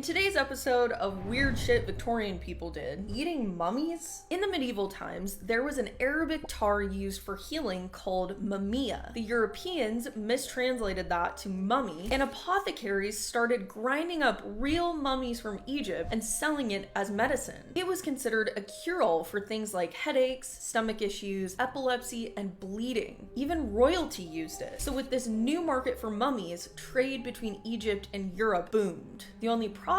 today's episode of Weird Shit Victorian People Did, eating mummies? In the medieval times, there was an Arabic tar used for healing called mummia. The Europeans mistranslated that to mummy, and apothecaries started grinding up real mummies from Egypt and selling it as medicine. It was considered a cure-all for things like headaches, stomach issues, epilepsy, and bleeding. Even royalty used it. So with this new market for mummies, trade between Egypt and Europe boomed. The only problem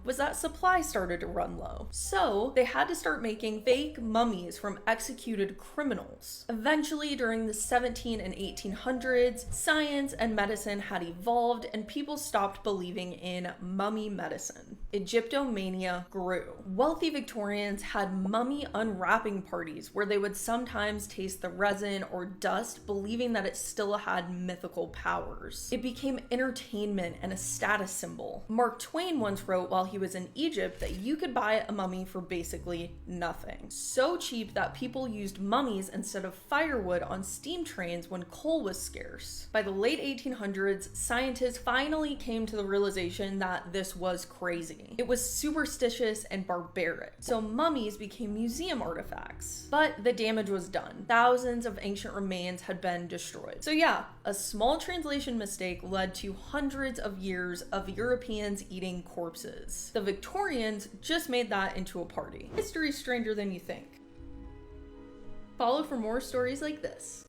was that supply started to run low. So they had to start making fake mummies from executed criminals. Eventually, during the 17 and 1800s, science and medicine had evolved and people stopped believing in mummy medicine. Egyptomania grew. Wealthy Victorians had mummy unwrapping parties where they would sometimes taste the resin or dust, believing that it still had mythical powers. It became entertainment and a status symbol. Mark Twain once wrote while he was in Egypt that you could buy a mummy for basically nothing. So cheap that people used mummies instead of firewood on steam trains when coal was scarce. By the late 1800s, scientists finally came to the realization that this was crazy. It was superstitious and barbaric. So mummies became museum artifacts. But the damage was done. Thousands of ancient remains had been destroyed. So yeah, a small translation mistake led to hundreds of years of Europeans eating corpses. The Victorians just made that into a party. History's stranger than you think. Follow for more stories like this.